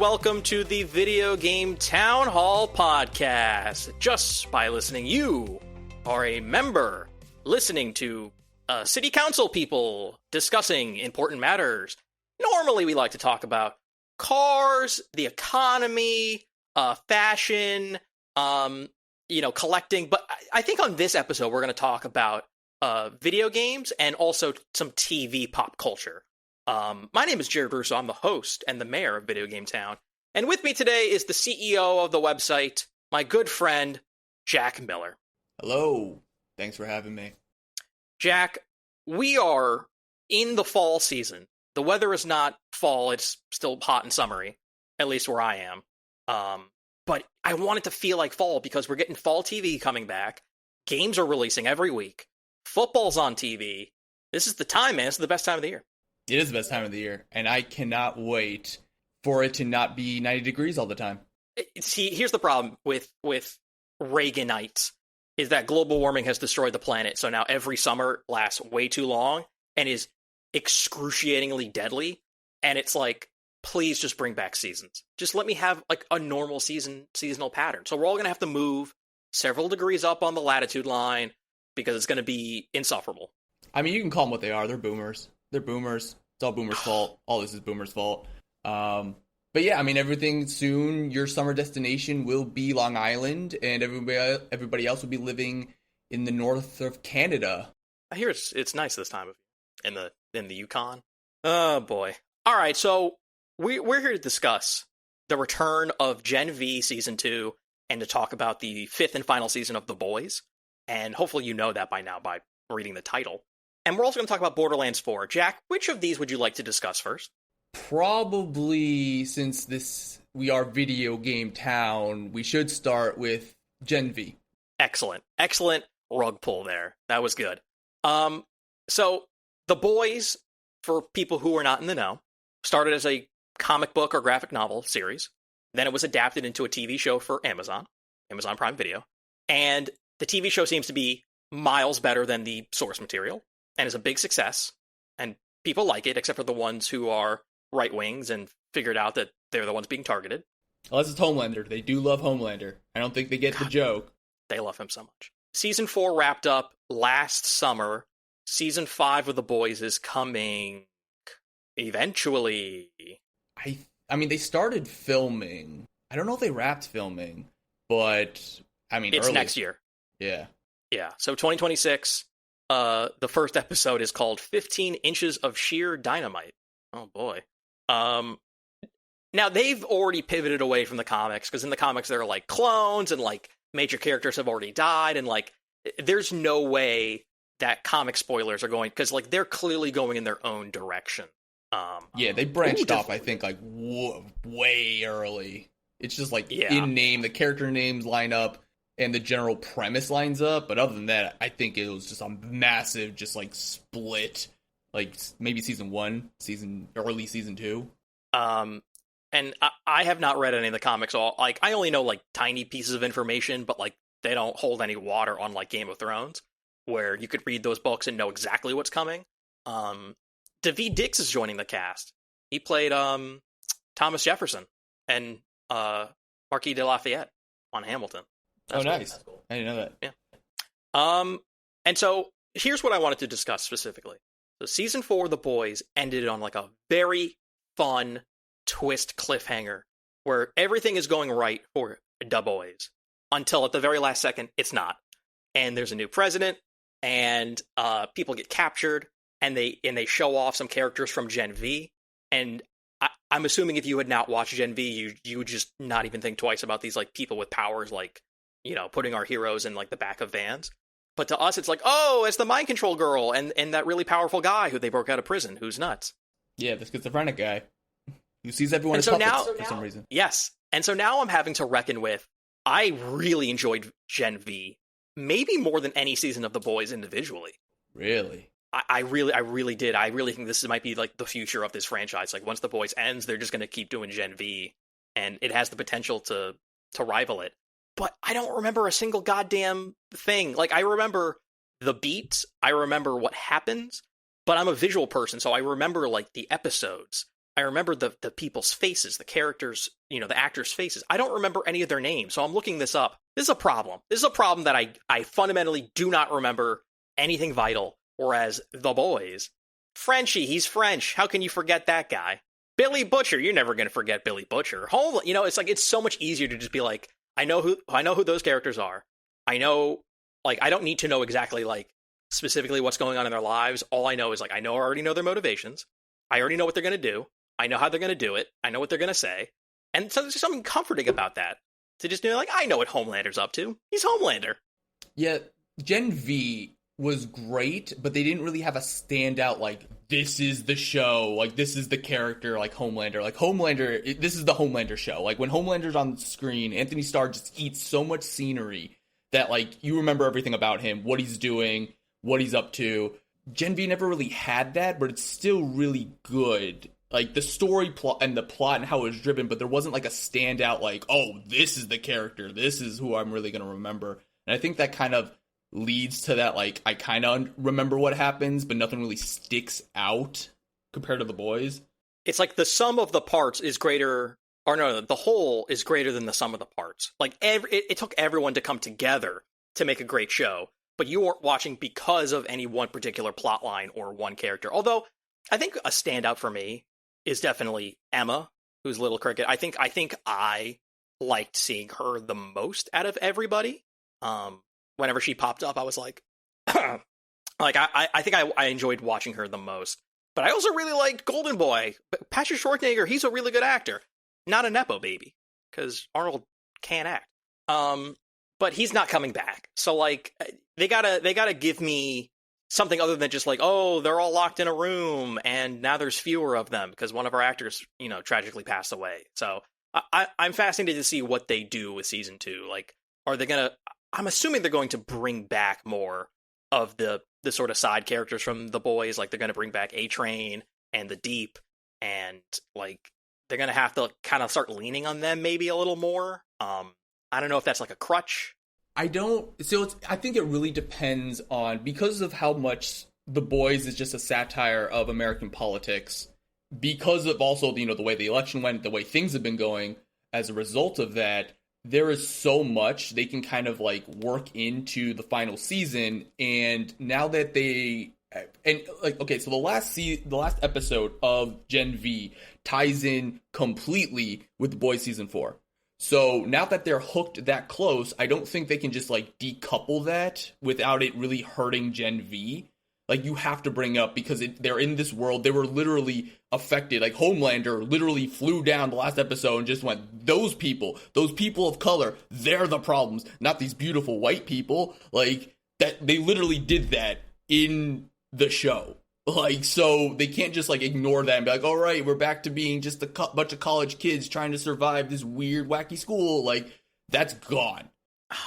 welcome to the Video Game Town Hall podcast. Just by listening, you are a member listening to city council people discussing important matters. Normally, we like to talk about cars, the economy, fashion, collecting. But I think on this episode, we're going to talk about video games and also some TV pop culture. My name is Jared Russo. I'm the host and the mayor of Video Game Town. And with me today is the CEO of the website, my good friend, Jack Miller. Hello. Thanks for having me. Jack, we are in the fall season. The weather is not fall. It's still hot and summery, at least where I am. But I want it to feel like fall because we're getting fall TV coming back. Games are releasing every week. Football's on TV. This is the time, man. This is the best time of the year. It is the best time of the year, and I cannot wait for it to not be 90 degrees all the time. See, here's the problem with Reaganites, is that global warming has destroyed the planet, so now every summer lasts way too long and is excruciatingly deadly, and it's like, please just bring back seasons. Just let me have like a normal seasonal pattern. So we're all going to have to move several degrees up on the latitude line because it's going to be insufferable. I mean, you can call them what they are. They're boomers. They're boomers. It's all boomers' fault. All this is boomers' fault. But yeah, I mean, everything soon, your summer destination will be Long Island, and everybody else will be living in the north of Canada. I hear it's nice this time of year in the Yukon. Oh boy! All right, so we're here to discuss the return of Gen V Season 2 and to talk about the fifth and final season of The Boys. And hopefully you know that by now by reading the title. And we're also going to talk about Borderlands 4. Jack, which of these would you like to discuss first? Probably, since we are Video Game Town, we should start with Gen V. Excellent rug pull there. That was good. So The Boys, for people who are not in the know, started as a comic book or graphic novel series. Then it was adapted into a TV show for Amazon Prime Video. And the TV show seems to be miles better than the source material and is a big success. And people like it, except for the ones who are right-wings and figured out that they're the ones being targeted. Unless it's Homelander. They do love Homelander. I don't think they get the joke. They love him so much. Season 4 wrapped up last summer. Season 5 of The Boys is coming eventually. I mean, they started filming. I don't know if they wrapped filming, but I mean, it's early. next year. Yeah. Yeah. So 2026. The first episode is called 15 Inches of Sheer Dynamite. Oh boy. Now they've already pivoted away from the comics because in the comics there are like clones and like major characters have already died and like there's no way that comic spoilers are going because like they're clearly going in their own direction. Yeah, they branched off. I think like way early. It's just like in name, the character names line up. And the general premise lines up, but other than that, I think it was just a massive, just like split, like maybe season 1, early season 2. And I have not read any of the comics. All like I only know like tiny pieces of information, but like they don't hold any water on like Game of Thrones, where you could read those books and know exactly what's coming. Daveed Diggs is joining the cast. He played Thomas Jefferson and Marquis de Lafayette on Hamilton. That's nice. Cool. I didn't know that. Yeah. And so here's what I wanted to discuss specifically. So season 4 of The Boys ended on like a very fun twist cliffhanger where everything is going right for the boys until at the very last second it's not. And there's a new president and people get captured and they show off some characters from Gen V. And I'm assuming if you had not watched Gen V, you would just not even think twice about these like people with powers like, you know, putting our heroes in like the back of vans. But to us, it's like, oh, it's the mind control girl and that really powerful guy who they broke out of prison, who's nuts. Yeah, the schizophrenic guy who sees everyone as puppets for some reason. Yes. And so now I'm having to reckon with, I really enjoyed Gen V, maybe more than any season of The Boys individually. Really? I really did. I really think this might be like the future of this franchise. Like once The Boys ends, they're just going to keep doing Gen V, and it has the potential to rival it. But I don't remember a single goddamn thing. Like I remember the beats, I remember what happens, but I'm a visual person, so I remember like the episodes. I remember the people's faces, the characters, the actors' faces. I don't remember any of their names, so I'm looking this up. This is a problem. This is a problem that I fundamentally do not remember anything vital, whereas The Boys, Frenchie, he's French. How can you forget that guy? Billy Butcher, you're never going to forget Billy Butcher. It's like it's so much easier to just be like, I know who those characters are. I know, like, I don't need to know exactly, like, specifically what's going on in their lives. All I know is, like, I already know their motivations. I already know what they're going to do. I know how they're going to do it. I know what they're going to say. And so there's something comforting about that. To just be like, I know what Homelander's up to. He's Homelander. Yeah, Gen V was great, but they didn't really have a standout, like, this is the show, like, this is the character, like Homelander. Like, Homelander, this is the Homelander show. Like, when Homelander's on the screen, Anthony Starr just eats so much scenery that, like, you remember everything about him, what he's doing, what he's up to. Gen V never really had that, but it's still really good. Like, the story plot and the plot and how it was driven, but there wasn't, like, a standout, like, oh, this is the character, this is who I'm really going to remember. And I think that kind of leads to that, like, I kind of remember what happens, but nothing really sticks out compared to The Boys. It's like the sum of the parts is greater, or no, the whole is greater than the sum of the parts. Like, it took everyone to come together to make a great show, but you weren't watching because of any one particular plot line or one character. Although, I think a standout for me is definitely Emma, who's Little Cricket. I think I liked seeing her the most out of everybody. Whenever she popped up, I was like, like I think I enjoyed watching her the most. But I also really liked Golden Boy. Patrick Schwarzenegger, he's a really good actor. Not a Nepo baby, because Arnold can't act. But he's not coming back. So, like, they gotta give me something other than just like, oh, they're all locked in a room and now there's fewer of them because one of our actors, tragically passed away. So I'm fascinated to see what they do with season 2. Like, are they gonna? I'm assuming they're going to bring back more of the sort of side characters from The Boys. Like, they're going to bring back A-Train and the Deep, and, like, they're going to have to kind of start leaning on them maybe a little more. I don't know if that's like a crutch. I think it really depends on, because of how much The Boys is just a satire of American politics, because of also, the way the election went, the way things have been going, as a result of that, there is so much they can kind of, like, work into the final season. And now that so the last episode of Gen V ties in completely with The Boys season 4. So now that they're hooked that close, I don't think they can just, like, decouple that without it really hurting Gen V. Like, you have to bring up, because they're in this world, they were literally affected. Like, Homelander literally flew down the last episode and just went, those people of color, they're the problems, not these beautiful white people. Like, that they literally did that in the show. Like, so they can't just, like, ignore that and be like, all right, we're back to being just a bunch of college kids trying to survive this weird, wacky school. Like, that's gone.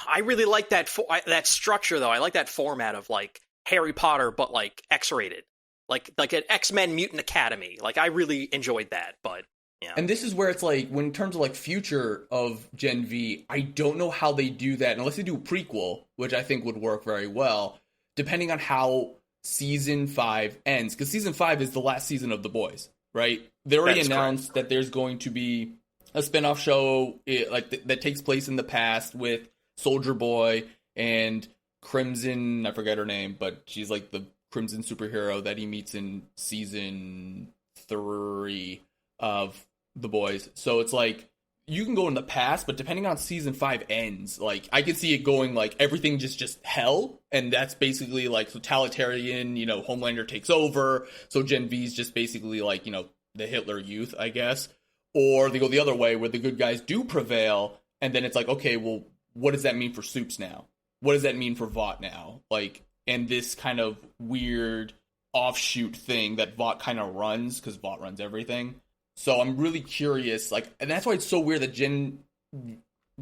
I really like that structure, though. I like that format of, like, Harry Potter, but, like, X-rated. Like an X-Men Mutant Academy. Like, I really enjoyed that, but, yeah. And this is where it's like, when in terms of, like, future of Gen V, I don't know how they do that, unless they do a prequel, which I think would work very well, depending on how Season 5 ends. Because Season 5 is the last season of The Boys, right? They already announced that there's going to be a spinoff show that takes place in the past with Soldier Boy and Crimson, I forget her name, but she's like the Crimson superhero that he meets in season 3 of The Boys. So it's like, you can go in the past, but depending on season 5 ends, like, I can see it going, like, everything just hell, and that's basically, like, totalitarian, Homelander takes over, so Gen V's just basically, like, the Hitler Youth, I guess. Or they go the other way, where the good guys do prevail, and then it's like, okay, well, what does that mean for Soups now? What does that mean for Vought now? Like, and this kind of weird offshoot thing that Vought kind of runs, because Vought runs everything. So I'm really curious, like, and that's why it's so weird that Gen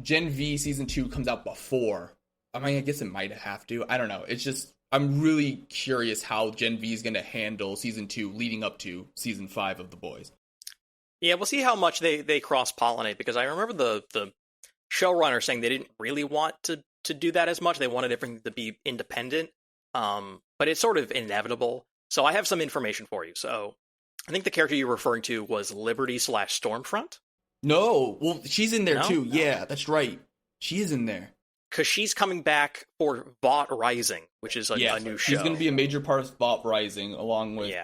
V season 2 comes out before. I mean, I guess it might have to. I don't know. It's just, I'm really curious how Gen V is going to handle season 2 leading up to season 5 of The Boys. Yeah, we'll see how much they cross-pollinate, because I remember the showrunner saying they didn't really want to do that as much. They wanted everything to be independent, but it's sort of inevitable. So I have some information for you. So I think the character you're referring to was Liberty slash Stormfront. No, well, she's in there too. No. Yeah, that's right. She is in there. Because she's coming back for Bot Rising, which is a new show. She's going to be a major part of Bot Rising, along with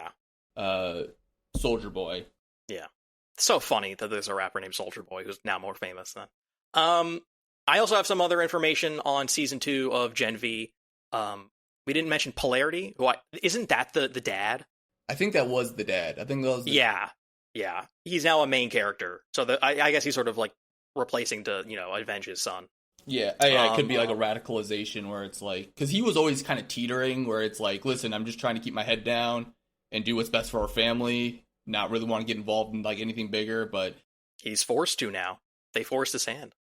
Soldier Boy. Yeah. It's so funny that there's a rapper named Soldier Boy who's now more famous than. I also have some other information on Season 2 of Gen V. We didn't mention Polarity. Isn't that the dad? I think that was the dad. I think that was Yeah. He's now a main character. So I guess he's sort of like replacing to, avenge his son. Yeah, it could be like a radicalization where it's like, because he was always kind of teetering, where it's like, listen, I'm just trying to keep my head down and do what's best for our family, not really want to get involved in like anything bigger, but he's forced to now. They forced his hand.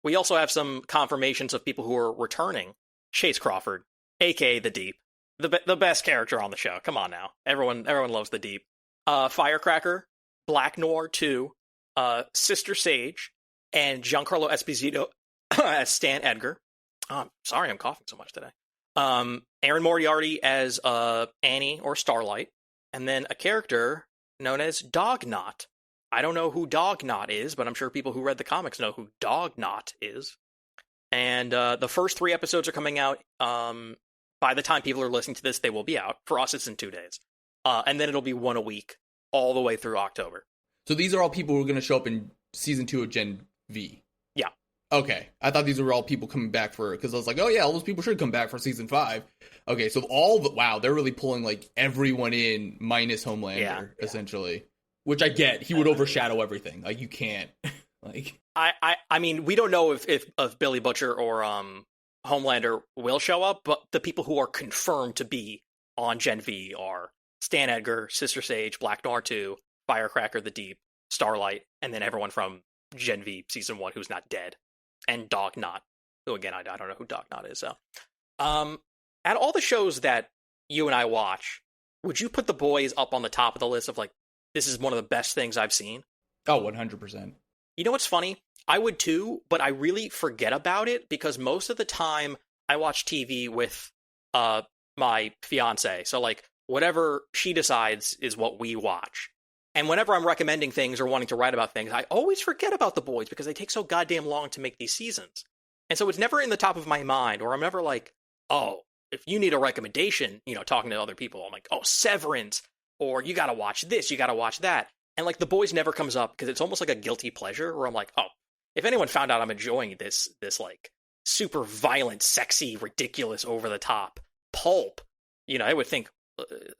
We also have some confirmations of people who are returning. Chase Crawford, aka the Deep, the best character on the show. Come on now, everyone loves the Deep. Firecracker, Black Noir 2, Sister Sage, and Giancarlo Esposito as Stan Edgar. Sorry, I'm coughing so much today. Aaron Moriarty as Annie or Starlight, and then a character known as Dognot. I don't know who Dognot is, but I'm sure people who read the comics know who Dognot is. And the first 3 episodes are coming out. By the time people are listening to this, they will be out. For us, it's in 2 days. And then it'll be 1 a week all the way through October. So these are all people who are going to show up in Season 2 of Gen V? Yeah. Okay. I thought these were all people coming back for, because I was like, oh yeah, all those people should come back for Season 5. Okay, so wow, they're really pulling like everyone in minus Homelander, essentially. Which I get. He would overshadow everything. Like, you can't. Like, I mean, we don't know if Billy Butcher or Homelander will show up, but the people who are confirmed to be on Gen V are Stan Edgar, Sister Sage, Black Noir 2, Firecracker, the Deep, Starlight, and then everyone from Gen V Season 1 who's not dead, and Dognot, who again, I don't know who Dognot is. So, at all the shows that you and I watch, would you put The Boys up on the top of the list of like, this is one of the best things I've seen? Oh, 100%. You know what's funny? I would too, but I really forget about it because most of the time I watch TV with my fiance. So like whatever she decides is what we watch. And whenever I'm recommending things or wanting to write about things, I always forget about The Boys because they take so goddamn long to make these seasons. And so it's never in the top of my mind, or I'm never like, oh, if you need a recommendation, talking to other people, I'm like, oh, Severance, or you gotta watch this, you gotta watch that. And like The Boys never comes up because it's almost like a guilty pleasure where I'm like, oh, if anyone found out I'm enjoying this like super violent, sexy, ridiculous, over the top pulp, I would think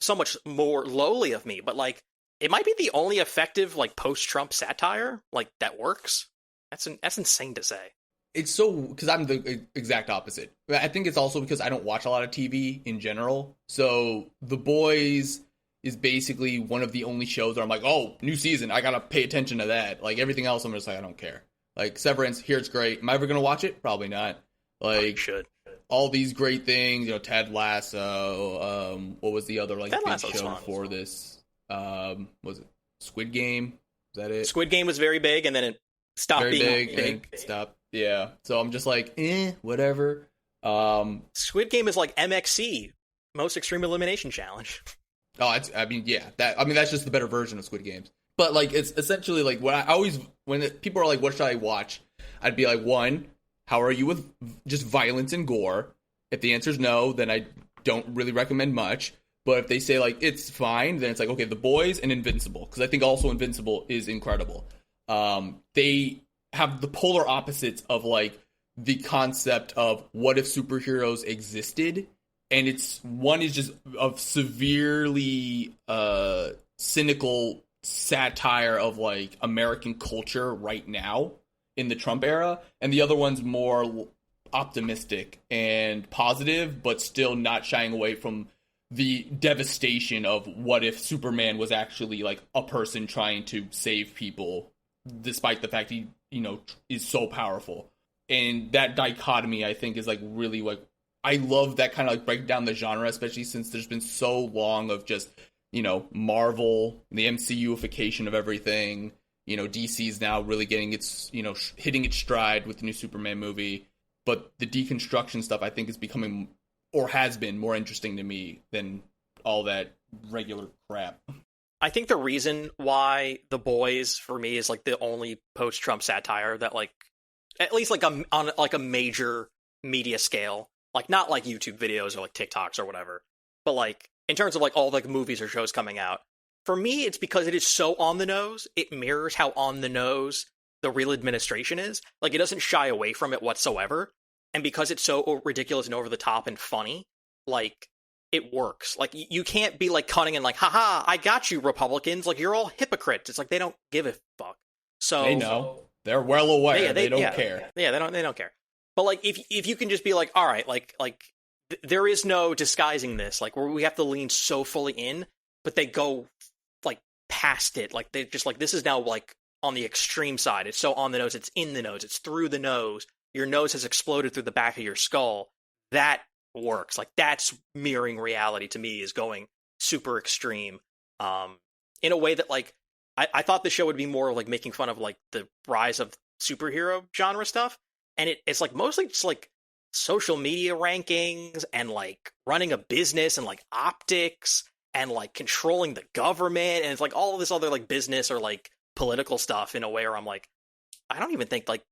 so much more lowly of me. But like, it might be the only effective like post-Trump satire like that works. That's insane to say. It's so, because I'm the exact opposite. I think it's also because I don't watch a lot of TV in general. So The Boys is basically one of the only shows where I'm like, oh, new season, I gotta pay attention to that. Like, everything else, I'm just like, I don't care. Like, Severance, here it's great. Am I ever gonna watch it? Probably not. Like, you should. All these great things, Ted Lasso, what was the other, like, big show before this? Was it Squid Game? Is that it? Squid Game was very big, and then it stopped being big. Stopped. Yeah. So I'm just like, whatever. Squid Game is like MXC, Most Extreme Elimination Challenge. Oh, that's just the better version of Squid Games. But like, it's essentially like when people are like, what should I watch? I'd be like, 1, how are you with just violence and gore? If the answer is no, then I don't really recommend much. But if they say like it's fine, then it's like, okay, The Boys and Invincible, because I think also Invincible is incredible. They have the polar opposites of like the concept of what if superheroes existed. And one is just of severely cynical satire of like American culture right now in the Trump era, and the other one's more optimistic and positive, but still not shying away from the devastation of what if Superman was actually like a person trying to save people, despite the fact he is so powerful. And that dichotomy, I think, is like really like, I love that kind of like break down the genre, especially since there's been so long of just, Marvel, the MCU-ification of everything. DC's now really getting its, hitting its stride with the new Superman movie. But the deconstruction stuff, I think, is becoming, or has been, more interesting to me than all that regular crap. I think the reason why The Boys for me is like the only post-Trump satire that like at least like on like a major media scale, like not like YouTube videos or like TikToks or whatever, but like in terms of like all like movies or shows coming out. For me, it's because it is so on the nose. It mirrors how on the nose the real administration is. Like it doesn't shy away from it whatsoever. And because it's so ridiculous and over the top and funny, like it works. Like you can't be like cunning and like, haha, I got you, Republicans. Like you're all hypocrites. It's like they don't give a fuck. So they know. They're well aware. Yeah, they don't care. Yeah, they don't care. But like if you can just be like, all right, like there is no disguising this. Like we have to lean so fully in, but they go like past it. Like they just like this is now like on the extreme side. It's so on the nose. It's in the nose. It's through the nose. Your nose has exploded through the back of your skull. That works. Like that's mirroring reality to me, is going super extreme. In a way that like I thought the show would be more like making fun of like the rise of superhero genre stuff, and it's like mostly just like social media rankings and like running a business and like optics and like controlling the government, and it's like all of this other like business or like political stuff in a way where I'm like, I don't even think like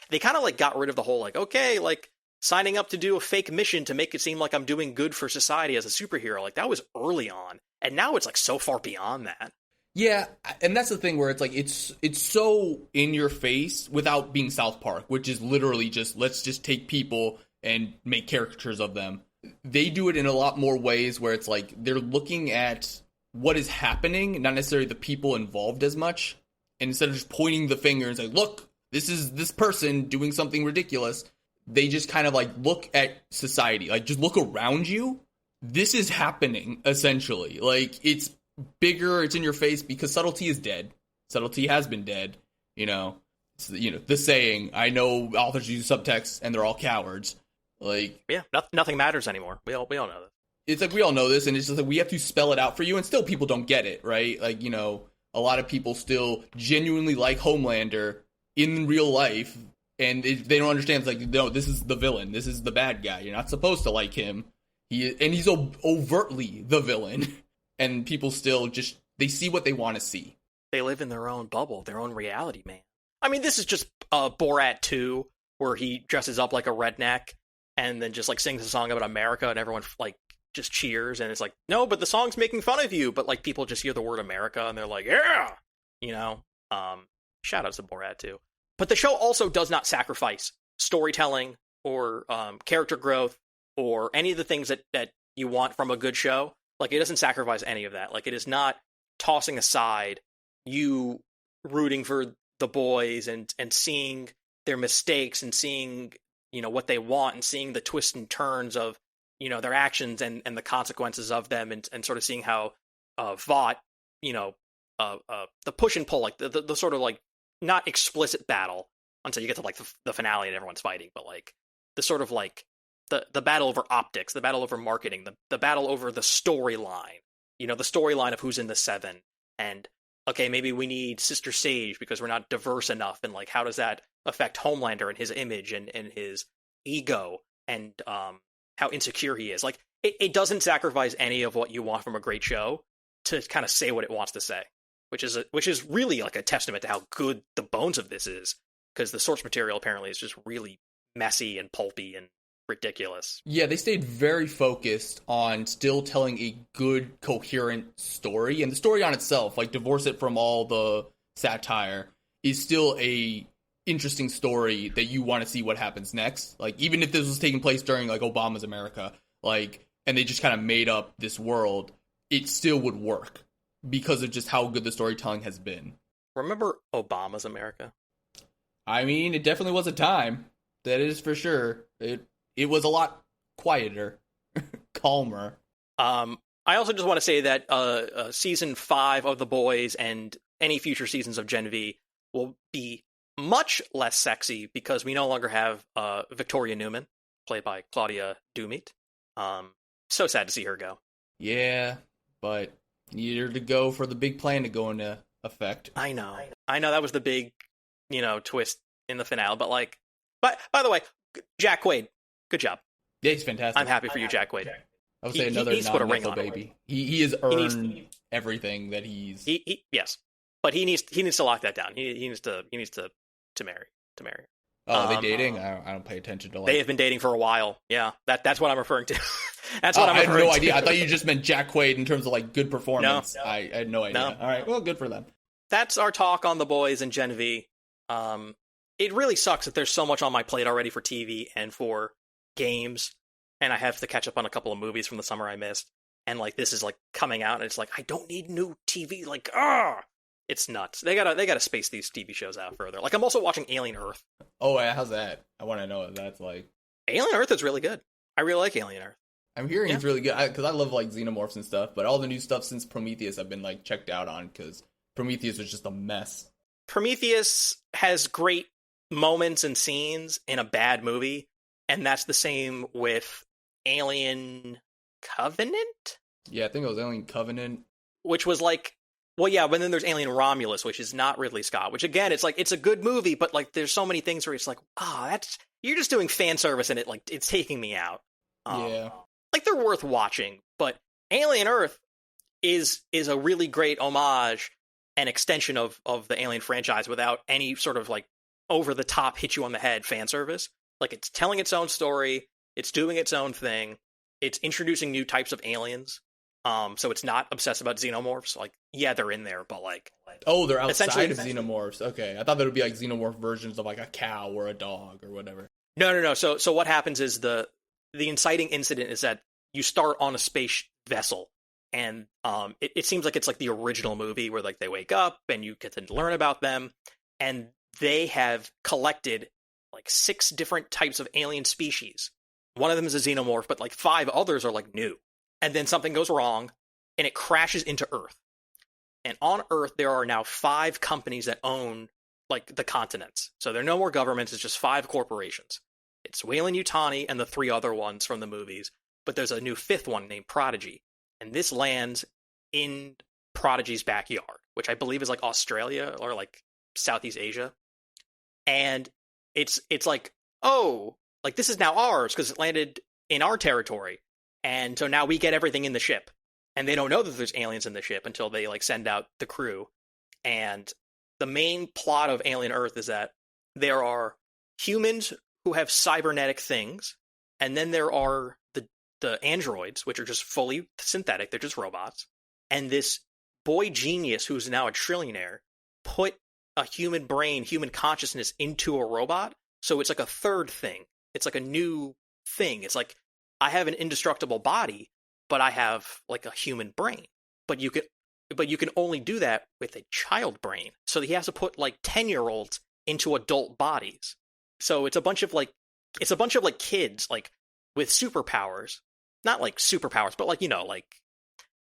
they kind of like got rid of the whole like, okay, like signing up to do a fake mission to make it seem like I'm doing good for society as a superhero. Like that was early on, and now it's like so far beyond that. Yeah, and that's the thing where it's like it's so in your face without being South Park, which is literally just let's just take people and make caricatures of them. They do it in a lot more ways where it's like they're looking at what is happening, not necessarily the people involved as much. And instead of just pointing the finger and say, look, this is this person doing something ridiculous, they just kind of like look at society, like just look around you. This is happening, essentially. Like it's bigger, it's in your face, because subtlety is dead. Subtlety has been dead, you know. It's, you know, the saying, I know authors use subtext and they're all cowards. Like, yeah, nothing matters anymore. We all know that. It's like we all know this, and it's just like we have to spell it out for you, and still people don't get it, right? Like, you know, a lot of people still genuinely like Homelander in real life, and they don't understand. It's like, no, this is the villain. This is the bad guy. You're not supposed to like him. He's overtly the villain. And people still just, they see what they want to see. They live in their own bubble, their own reality, man. I mean, this is just Borat 2, where he dresses up like a redneck and then just like sings a song about America, and everyone like just cheers, and it's like, no, but the song's making fun of you. But like people just hear the word America and they're like, yeah, you know. Shout outs to Borat 2. But the show also does not sacrifice storytelling or character growth or any of the things that you want from a good show. Like, it doesn't sacrifice any of that. Like, it is not tossing aside you rooting for the boys and seeing their mistakes and seeing, you know, what they want and seeing the twists and turns of, you know, their actions and the consequences of them, and sort of seeing how Vought, you know, the push and pull, like the sort of like not explicit battle until you get to like the finale and everyone's fighting, but like the sort of like the battle over optics, the battle over marketing, the battle over the storyline, you know, the storyline of who's in the seven, and okay, maybe we need Sister Sage because we're not diverse enough, and like how does that affect Homelander and his image and his ego and how insecure he is. Like it doesn't sacrifice any of what you want from a great show to kind of say what it wants to say, which is really like a testament to how good the bones of this is, because the source material apparently is just really messy and pulpy and ridiculous. Yeah, they stayed very focused on still telling a good, coherent story, and the story on itself, like divorce it from all the satire, is still a interesting story that you want to see what happens next. Like, even if this was taking place during like Obama's America, like, and they just kind of made up this world, it still would work because of just how good the storytelling has been. Remember Obama's America? I mean, it definitely was a time. That is for sure. It was a lot quieter, calmer. I also just want to say that season 5 of The Boys and any future seasons of Gen V will be much less sexy because we no longer have Victoria Newman, played by Claudia Dumit. So sad to see her go. Yeah, but needed her to go for the big plan to go into effect. I know that was the big, you know, twist in the finale. But like, by the way, Jack Quaid. Good job. Yeah, he's fantastic. I'm happy for you, Jack Quaid. I would say another non-Nepo baby. He has earned everything that he's. Yes, but he needs to lock that down. He needs to marry. Oh, are they dating? I don't pay attention to. They have been dating for a while. Yeah, that's what I'm referring to. That's what I'm referring to. I had no idea. I thought you just meant Jack Quaid in terms of like good performance. No. I had no idea. No. All right, well, good for them. That's our talk on The Boys and Gen V. It really sucks that there's so much on my plate already for TV and for games, and I have to catch up on a couple of movies from the summer I missed. And like this is like coming out, and it's like I don't need new TV. Like it's nuts. They gotta space these TV shows out further. Like I'm also watching Alien Earth. Oh, how's that? I want to know what that's like. Alien Earth is really good. I really like Alien Earth. I'm hearing it's really good because I love like xenomorphs and stuff. But all the new stuff since Prometheus, I've been like checked out on because Prometheus was just a mess. Prometheus has great moments and scenes in a bad movie, and that's the same with Alien Covenant? Yeah, I think it was Alien Covenant. Which was like, well, yeah, but then there's Alien Romulus, which is not Ridley Scott, which again, it's like, it's a good movie, but like there's so many things where it's like, you're just doing fan service and it's taking me out. Yeah. Like they're worth watching, but Alien Earth is a really great homage and extension of the Alien franchise without any sort of like over the top hit you on the head fan service. Like it's telling its own story, it's doing its own thing, it's introducing new types of aliens. So it's not obsessed about xenomorphs. Like, yeah, they're in there, but like, oh, they're outside of xenomorphs. Okay, I thought there would be like xenomorph versions of like a cow or a dog or whatever. No. So what happens is the inciting incident is that you start on a space vessel, and it seems like it's like the original movie where like they wake up and you get to learn about them, and they have collected like 6 different types of alien species. One of them is a xenomorph, but like 5 others are like new. And then something goes wrong, and it crashes into Earth. And on Earth, there are now 5 companies that own like the continents. So there are no more governments, it's just 5 corporations. It's Weyland-Yutani and the 3 other ones from the movies, but there's a new 5th one named Prodigy. And this lands in Prodigy's backyard, which I believe is like Australia or like Southeast Asia. And it's like, oh, like this is now ours because it landed in our territory. And so now we get everything in the ship. And they don't know that there's aliens in the ship until they like send out the crew. And the main plot of Alien Earth is that there are humans who have cybernetic things, and then there are the androids, which are just fully synthetic, they're just robots. And this boy genius, who's now a trillionaire, put a human brain, human consciousness into a robot. So it's like a third thing. It's like a new thing. It's like, I have an indestructible body, but I have like a human brain. But you can only do that with a child brain. So he has to put like 10-year-olds into adult bodies. So it's a bunch of like kids like with superpowers. Not like superpowers, but like, you know, like,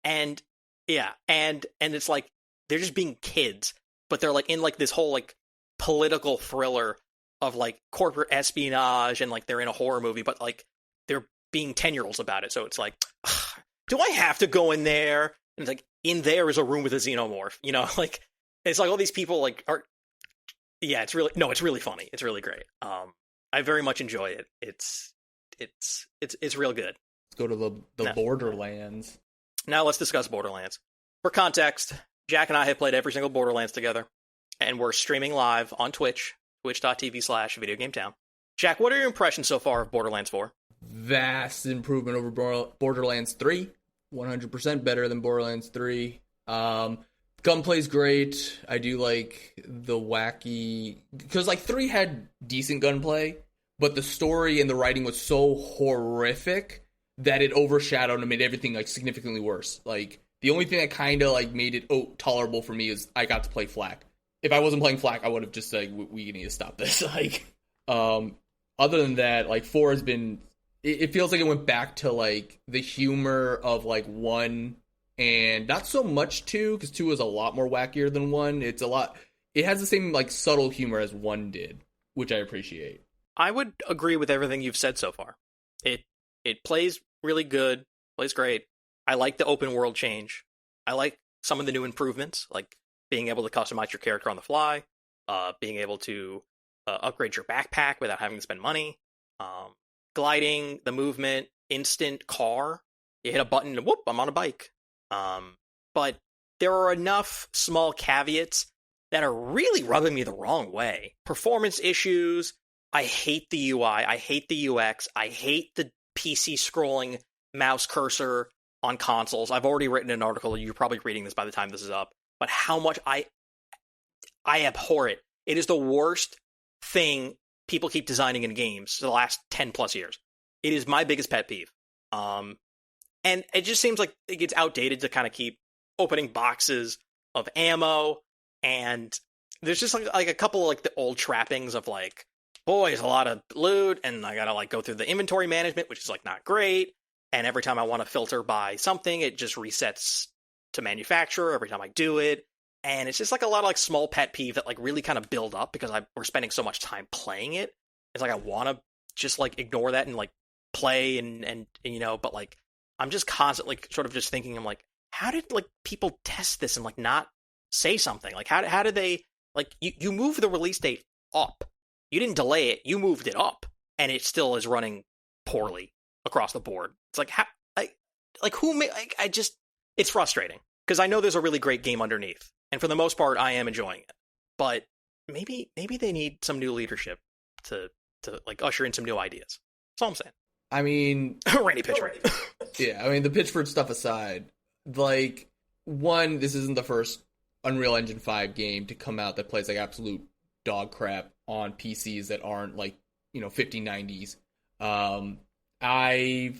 and yeah, and it's like they're just being kids, but they're like in like this whole like political thriller of like corporate espionage, and like they're in a horror movie, but like they're being 10-year-olds about it. So it's like, do I have to go in there? And it's like, in there is a room with a xenomorph, you know, like it's like all these people like are, yeah, it's really funny. It's really great. I very much enjoy it. It's real good. Let's go to the Borderlands. Now let's discuss Borderlands. For context, Jack and I have played every single Borderlands together, and we're streaming live on Twitch, twitch.tv/VideoGameTown. Jack, what are your impressions so far of Borderlands 4? Vast improvement over Borderlands 3. 100% better than Borderlands 3. Gunplay's great. I do like the wacky... Because, like, 3 had decent gunplay, but the story and the writing was so horrific that it overshadowed and made everything, like, significantly worse. Like, the only thing that kind of, like, made it tolerable for me is I got to play Flak. If I wasn't playing Flak, I would have just said, we need to stop this. Like, other than that, like, 4 has been... It feels like it went back to, like, the humor of, like, 1... And not so much 2, because 2 is a lot more wackier than 1. It has the same, like, subtle humor as 1 did, which I appreciate. I would agree with everything you've said so far. It plays really good, plays great. I like the open world change. I like some of the new improvements, like being able to customize your character on the fly, being able to upgrade your backpack without having to spend money, gliding, the movement, instant car. You hit a button and whoop, I'm on a bike. But there are enough small caveats that are really rubbing me the wrong way. Performance issues. I hate the UI. I hate the UX. I hate the PC scrolling mouse cursor on consoles. I've already written an article. You're probably reading this by the time this is up. But how much I abhor it. It is the worst thing people keep designing in games for the last 10 plus years. It is my biggest pet peeve. And it just seems like it gets outdated to kind of keep opening boxes of ammo, and there's just like a couple of like the old trappings of like, boy, there's a lot of loot, and I gotta like go through the inventory management, which is like not great. And every time I want to filter by something, it just resets to manufacturer every time I do it. And it's just like a lot of like small pet peeve that like really kind of build up because we're spending so much time playing it. It's like I want to just like ignore that and like play and you know, but like I'm just constantly sort of just thinking, I'm like, how did like people test this and like not say something? Like how did they like you moved the release date up? You didn't delay it, you moved it up, and it still is running poorly across the board. It's like how like who made I just it's frustrating because I know there's a really great game underneath, and for the most part I am enjoying it. But maybe they need some new leadership to like usher in some new ideas. That's all I'm saying. I mean, Randy Pitchford. Yeah, I mean the Pitchford stuff aside, like one, this isn't the first Unreal Engine 5 game to come out that plays like absolute dog crap on PCs that aren't like, you know, 5090s. I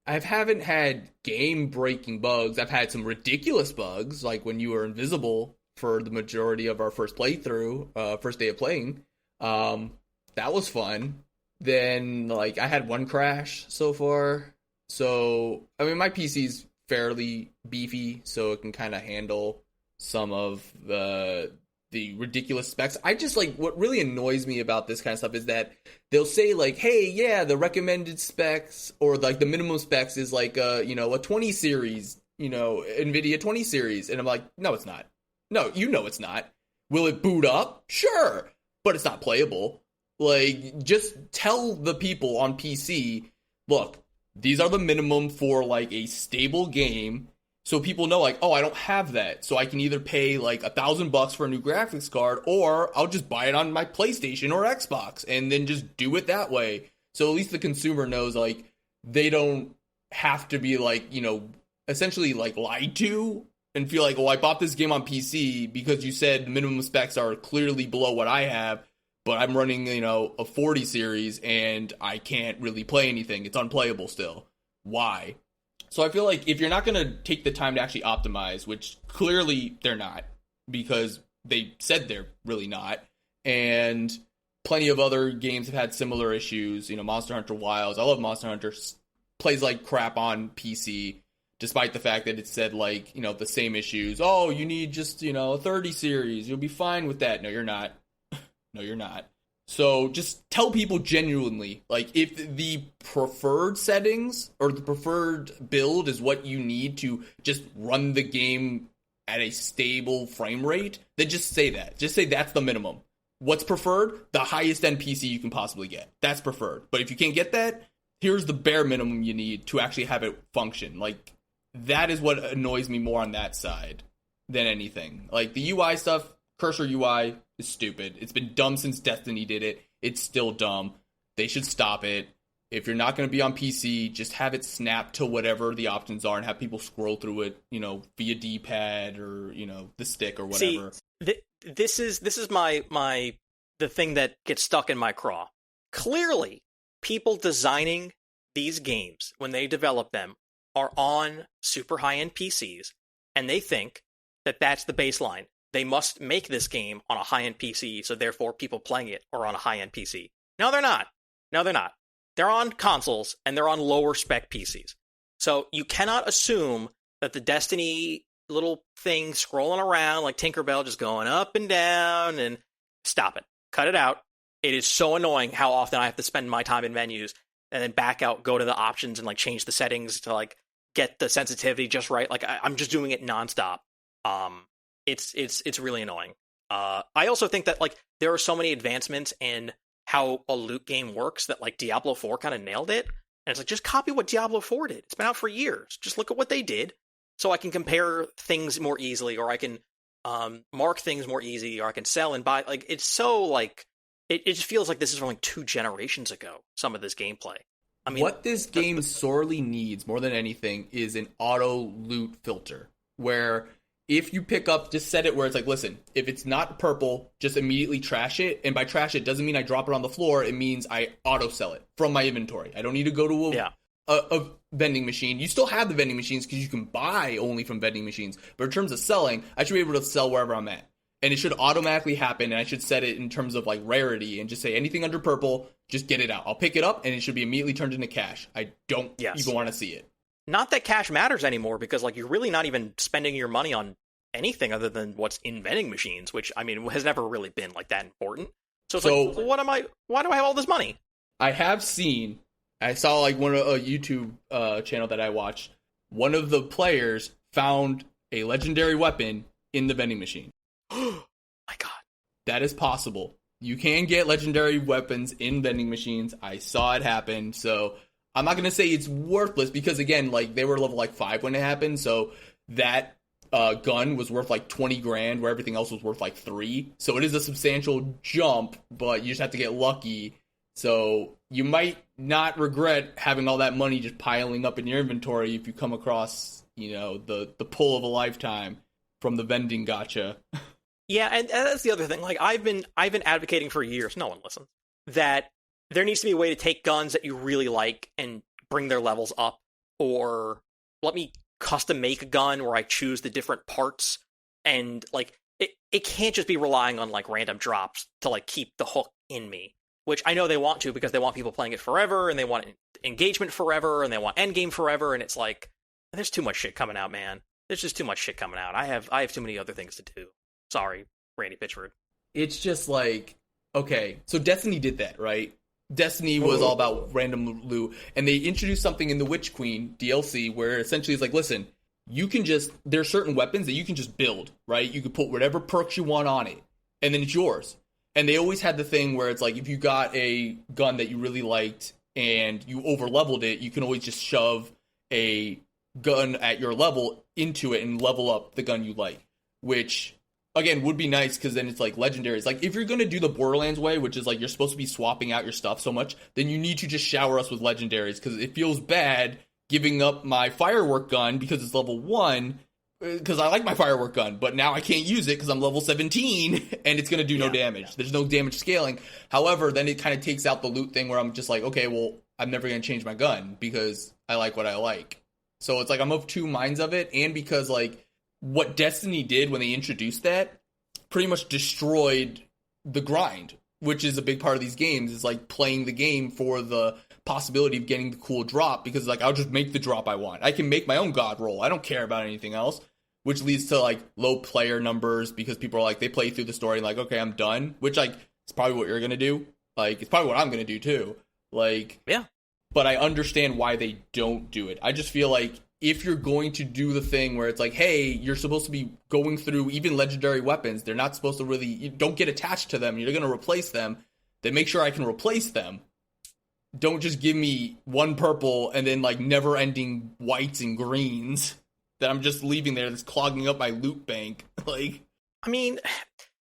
haven't had game breaking bugs. I've had some ridiculous bugs, like when you were invisible for the majority of our first playthrough, first day of playing. That was fun. Then like I had one crash so far. So I mean my PC's fairly beefy, so it can kind of handle some of the ridiculous specs. I just like what really annoys me about this kind of stuff is that they'll say like, hey, yeah, the recommended specs or like the minimum specs is like you know, a 20 series, you know, NVIDIA 20 series. And I'm like, no, it's not. No, you know it's not. Will it boot up? Sure, but it's not playable. Like, just tell the people on PC, look, these are the minimum for like a stable game. So people know, like, oh, I don't have that. So I can either pay like $1,000 for a new graphics card, or I'll just buy it on my PlayStation or Xbox and then just do it that way. So at least the consumer knows, like, they don't have to be like, you know, essentially like lied to and feel like, oh, I bought this game on PC because you said minimum specs are clearly below what I have, but I'm running, you know, a 40 series and I can't really play anything. It's unplayable still. Why? So I feel like if you're not going to take the time to actually optimize, which clearly they're not, because they said they're really not, and plenty of other games have had similar issues, you know, Monster Hunter Wilds, I love Monster Hunter, plays like crap on PC, despite the fact that it said like, you know, the same issues. Oh, you need just, you know, a 30 series, you'll be fine with that. No, you're not. No, you're not. So just tell people genuinely, like, if the preferred settings or the preferred build is what you need to just run the game at a stable frame rate, then just say that. Just say that's the minimum. What's preferred? The highest end PC you can possibly get. That's preferred. But if you can't get that, here's the bare minimum you need to actually have it function. Like, that is what annoys me more on that side than anything. Like, the UI stuff, cursor UI is stupid. It's been dumb since Destiny did it. It's still dumb. They should stop it. If you're not going to be on PC, just have it snap to whatever the options are and have people scroll through it, you know, via D-pad or, you know, the stick or whatever. See, this is the thing that gets stuck in my craw. Clearly, people designing these games, when they develop them, are on super high-end PCs, and they think that that's the baseline. They must make this game on a high-end PC, so therefore people playing it are on a high-end PC. No, they're not. No, they're not. They're on consoles, and they're on lower-spec PCs. So you cannot assume that the Destiny little thing scrolling around like Tinkerbell just going up and down, and stop it. Cut it out. It is so annoying how often I have to spend my time in menus and then back out, go to the options, and like change the settings to like get the sensitivity just right. Like I'm just doing it nonstop. It's really annoying. I also think that like there are so many advancements in how a loot game works that like Diablo 4 kind of nailed it. And it's like, just copy what Diablo 4 did. It's been out for years. Just look at what they did so I can compare things more easily, or I can mark things more easy, or I can sell and buy. Like, it's so, like, it just feels like this is from, like, 2 generations ago, some of this gameplay. I mean, what this game sorely needs, more than anything, is an auto loot filter, where if you pick up, just set it where it's like, listen, if it's not purple, just immediately trash it. And by trash it, doesn't mean I drop it on the floor. It means I auto sell it from my inventory. I don't need to go to a vending machine. You still have the vending machines because you can buy only from vending machines. But in terms of selling, I should be able to sell wherever I'm at. And it should automatically happen. And I should set it in terms of like rarity and just say anything under purple, just get it out. I'll pick it up and it should be immediately turned into cash. I don't even want to see it. Not that cash matters anymore, because like you're really not even spending your money on anything other than what's in vending machines, which I mean has never really been like that important. So it's like, why do I have all this money? I saw like one of a YouTube channel that I watched. One of the players found a legendary weapon in the vending machine. My God. That is possible. You can get legendary weapons in vending machines. I saw it happen. So I'm not going to say it's worthless because, again, like they were level like 5 when it happened. So that gun was worth like 20 grand where everything else was worth like 3. So it is a substantial jump, but you just have to get lucky. So you might not regret having all that money just piling up in your inventory if you come across, the pull of a lifetime from the vending gotcha. Yeah, and that's the other thing. Like I've been advocating for years, no one listens, that there needs to be a way to take guns that you really like and bring their levels up, or let me custom make a gun where I choose the different parts, and like it can't just be relying on like random drops to like keep the hook in me, which I know they want to because they want people playing it forever and they want engagement forever and they want endgame forever, and it's like there's too much shit coming out, man. There's just too much shit coming out. I have too many other things to do. Sorry, Randy Pitchford. It's just like, okay, so Destiny did that, right? Destiny was all about random loot, and they introduced something in the Witch Queen DLC where essentially it's like, listen, you can just, there's certain weapons that you can just build, right? You can put whatever perks you want on it, and then it's yours. And they always had the thing where it's like, if you got a gun that you really liked and you over-leveled it, you can always just shove a gun at your level into it and level up the gun you like, which again would be nice because then it's like legendaries. Like if you're going to do the Borderlands way, which is like you're supposed to be swapping out your stuff so much, then you need to just shower us with legendaries, because it feels bad giving up my firework gun because it's level 1, because I like my firework gun, but now I can't use it because I'm level 17 and it's going to do no damage. There's no damage scaling. However, then it kind of takes out the loot thing where I'm just like, okay, well, I'm never going to change my gun because I like what I like. So it's like I'm of two minds of it, and because like what Destiny did when they introduced that pretty much destroyed the grind, which is a big part of these games, is like playing the game for the possibility of getting the cool drop, because like I'll just make the drop I want. I can make my own god roll. I don't care about anything else, which leads to like low player numbers because people are like, they play through the story and like, okay, I'm done, which like it's probably what you're going to do. Like it's probably what I'm going to do too. Like, yeah. But I understand why they don't do it. I just feel like if you're going to do the thing where it's like, hey, you're supposed to be going through even legendary weapons, they're not supposed to really, you don't get attached to them, you're going to replace them, then make sure I can replace them. Don't just give me one purple and then like never ending whites and greens that I'm just leaving there that's clogging up my loot bank. Like, I mean,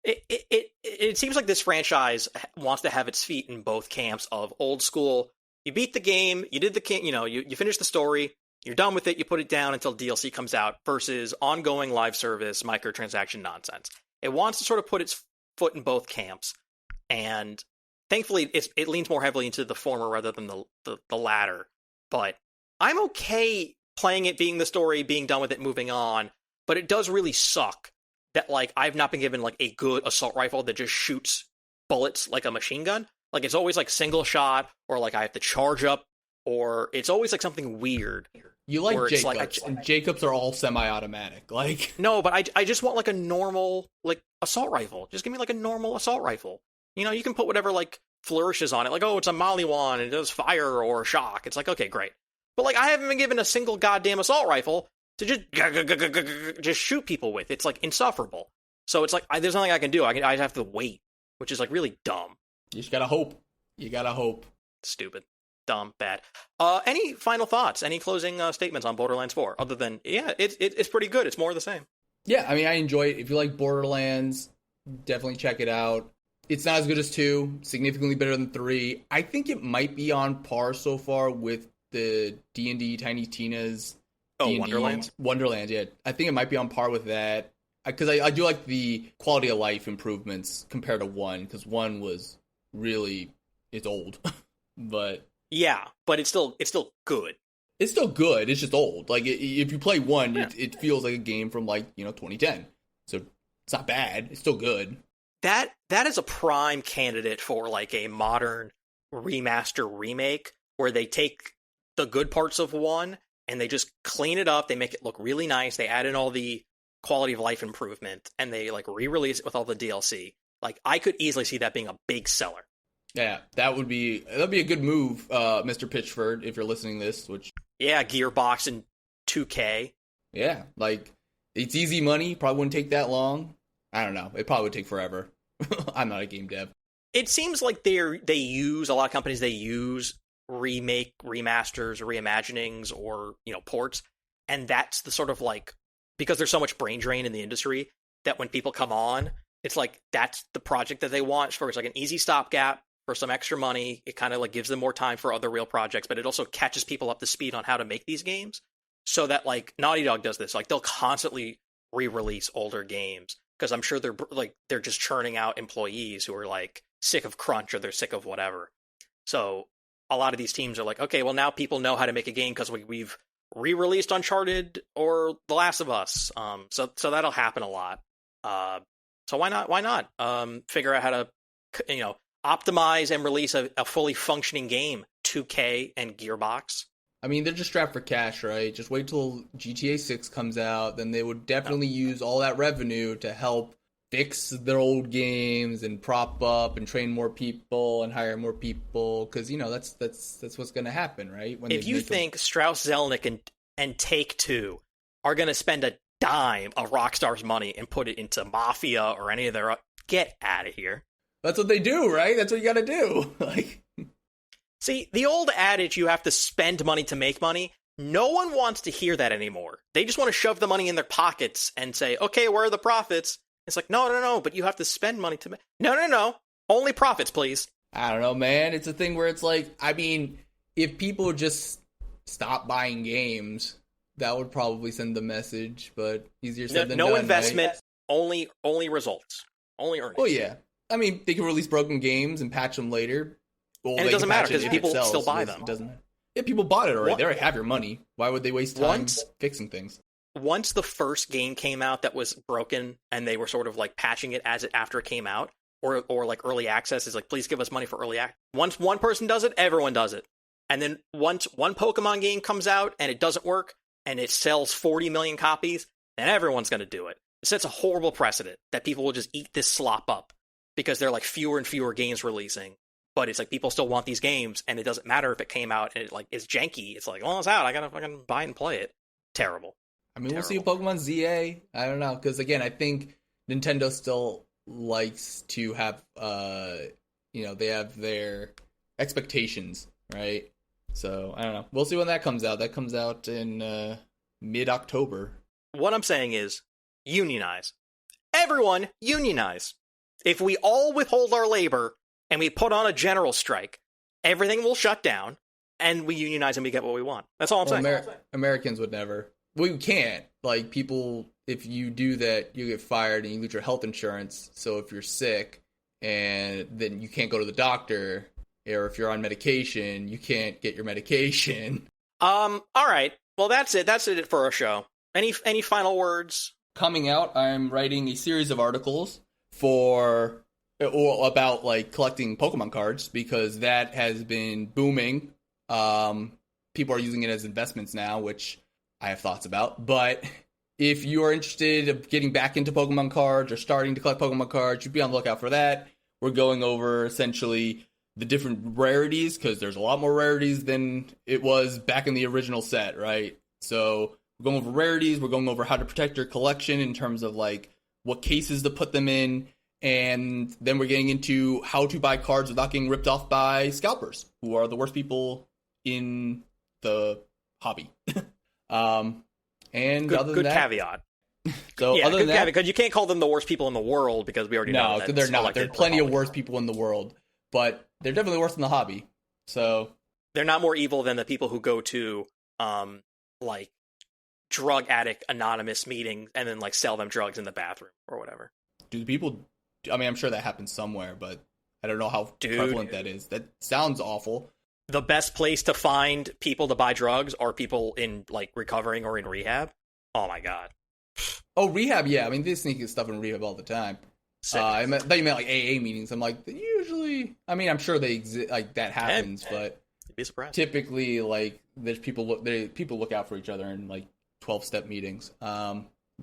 it seems like this franchise wants to have its feet in both camps of old school. You beat the game, you did you finish the story, you're done with it, you put it down until DLC comes out, versus ongoing live service microtransaction nonsense. It wants to sort of put its foot in both camps, and thankfully it leans more heavily into the former rather than the latter. But I'm okay playing it, being the story, being done with it, moving on, but it does really suck that like I've not been given like a good assault rifle that just shoots bullets like a machine gun. Like it's always like single shot, or like I have to charge up, or it's always like something weird. You like Jacobs, and Jacobs are all semi-automatic. Like no, but I just want like a normal like assault rifle. Just give me like a normal assault rifle. You know, you can put whatever like flourishes on it, like oh, it's a Molly one and it does fire or shock. It's like okay, great. But like I haven't been given a single goddamn assault rifle to just shoot people with. It's like insufferable. So it's like there's nothing I can do. I have to wait, which is like really dumb. You just gotta hope. You gotta hope. Stupid. dumb, bad. Any final thoughts? Any closing statements on Borderlands 4? Other than, it's pretty good. It's more of the same. Yeah, I mean, I enjoy it. If you like Borderlands, definitely check it out. It's not as good as 2, significantly better than 3. I think it might be on par so far with the D&D Tiny Tina's. D&D, Wonderlands? Wonderlands, yeah. I think it might be on par with that. Because I do like the quality of life improvements compared to 1, because 1 was really, it's old. But yeah, but it's still good. It's still good. It's just old. Like if you play 1, it feels like a game from 2010. So it's not bad. It's still good. That is a prime candidate for like a modern remaster remake where they take the good parts of 1 and they just clean it up. They make it look really nice. They add in all the quality of life improvement and they like re-release it with all the DLC. Like I could easily see that being a big seller. Yeah, that'd be a good move, Mr. Pitchford, if you're listening to this, Gearbox and 2K. Yeah, like it's easy money, probably wouldn't take that long. I don't know. It probably would take forever. I'm not a game dev. It seems like a lot of companies use remake, remasters, reimaginings, or ports, and that's the sort of like, because there's so much brain drain in the industry that when people come on, it's like that's the project that they want for. It's like an easy stopgap for some extra money. It kind of like gives them more time for other real projects, but it also catches people up to speed on how to make these games. So that like Naughty Dog does this, like they'll constantly re-release older games because I'm sure they're just churning out employees who are like sick of crunch or they're sick of whatever. So a lot of these teams are like, okay, well now people know how to make a game because we've re-released Uncharted or The Last of Us. So that'll happen a lot. So why not figure out how to optimize and release a fully functioning game, 2K and Gearbox. I mean, they're just strapped for cash, right? Just wait till GTA 6 comes out, then they would definitely use all that revenue to help fix their old games and prop up and train more people and hire more people, because that's what's going to happen, right? If you think Strauss Zelnick and Take-Two are going to spend a dime of Rockstar's money and put it into Mafia or any of their, get out of here. That's what they do, right? That's what you got to do. See, the old adage, you have to spend money to make money, no one wants to hear that anymore. They just want to shove the money in their pockets and say, okay, where are the profits? It's like, no, but you have to spend money to make... No. Only profits, please. I don't know, man. It's a thing where it's like, I mean, if people just stop buying games, that would probably send the message, but easier said than done. No investment, right? only results. Only earnings. Well, yeah. I mean, they can release broken games and patch them later. Well, and it doesn't matter because people still buy them. It doesn't matter. Yeah, people bought it already. They already have your money. Why would they waste time fixing things? Once the first game came out that was broken and they were sort of like patching it after it came out, or like early access is like, please give us money for early access. Once one person does it, everyone does it. And then once one Pokemon game comes out and it doesn't work and it sells 40 million copies, then everyone's going to do it. It sets a horrible precedent that people will just eat this slop up because there are like fewer and fewer games releasing. But it's like people still want these games, and it doesn't matter if it came out and it like is janky. It's like, well, it's out. I gotta fucking buy and play it. Terrible. I mean, we'll see Pokemon ZA. I don't know, because again, I think Nintendo still likes to have, they have their expectations, right? So I don't know. We'll see when that comes out. That comes out in mid-October. What I'm saying is, unionize. Everyone unionize. If we all withhold our labor and we put on a general strike, everything will shut down, and we unionize and we get what we want. That's all I'm saying. Americans would never. We can't. Like, people, if you do that, you get fired and you lose your health insurance. So if you're sick and then you can't go to the doctor, or if you're on medication, you can't get your medication. All right. Well, that's it. That's it for our show. Any final words? Coming out, I'm writing a series of articles about like collecting Pokemon cards, because that has been booming. People are using it as investments now, which I have thoughts about. But if you are interested in getting back into Pokemon cards or starting to collect Pokemon cards, you'd be on the lookout for that. We're going over essentially the different rarities, because there's a lot more rarities than it was back in the original set, right? So we're going over rarities, we're going over how to protect your collection in terms of like what cases to put them in, and then we're getting into how to buy cards without getting ripped off by scalpers, who are the worst people in the hobby. And good, other than good that, caveat. So yeah, other than that, because you can't call them the worst people in the world because we already know that they're not. There are plenty of worse people in the world, but they're definitely worse in the hobby. So they're not more evil than the people who go to like drug addict anonymous meetings and then like sell them drugs in the bathroom or whatever. Do people? I mean, I'm sure that happens somewhere, but I don't know how prevalent that is. That sounds awful. The best place to find people to buy drugs are people in like recovering or in rehab. Oh my god. Oh, rehab, yeah. I mean, they sneak stuff in rehab all the time. I thought you meant like AA meetings. I'm like, usually, I mean, I'm sure they exist, like that happens, but you'd be surprised. Typically, like, there's people look out for each other in like 12-step meetings,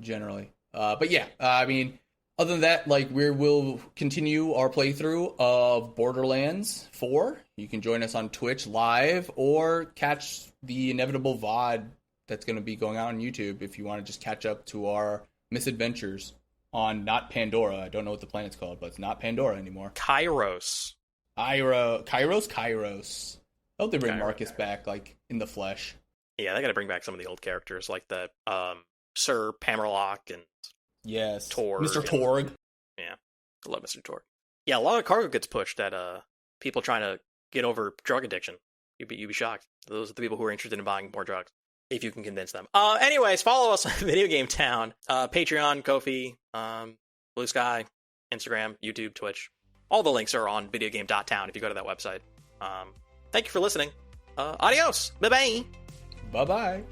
generally. But yeah, I mean, other than that, like, we'll continue our playthrough of Borderlands 4. You can join us on Twitch live or catch the inevitable VOD that's going to be going out on YouTube if you want to just catch up to our misadventures on not Pandora. I don't know what the planet's called, but it's not Pandora anymore. Kairos. Kairos. I hope they bring Marcus back, like, in the flesh. Yeah, they got to bring back some of the old characters, like the Sir Pamerlock and Torg. Mr. Torg. Yeah, I love Mr. Torg. Yeah, a lot of cargo gets pushed at people trying to get over drug addiction. You'd be shocked. Those are the people who are interested in buying more drugs. If you can convince them. Anyways, follow us on Video Game Town. Patreon, Ko-fi, Blue Sky, Instagram, YouTube, Twitch. All the links are on videogame.town if you go to that website. Thank you for listening. Adios. Bye-bye. Bye-bye.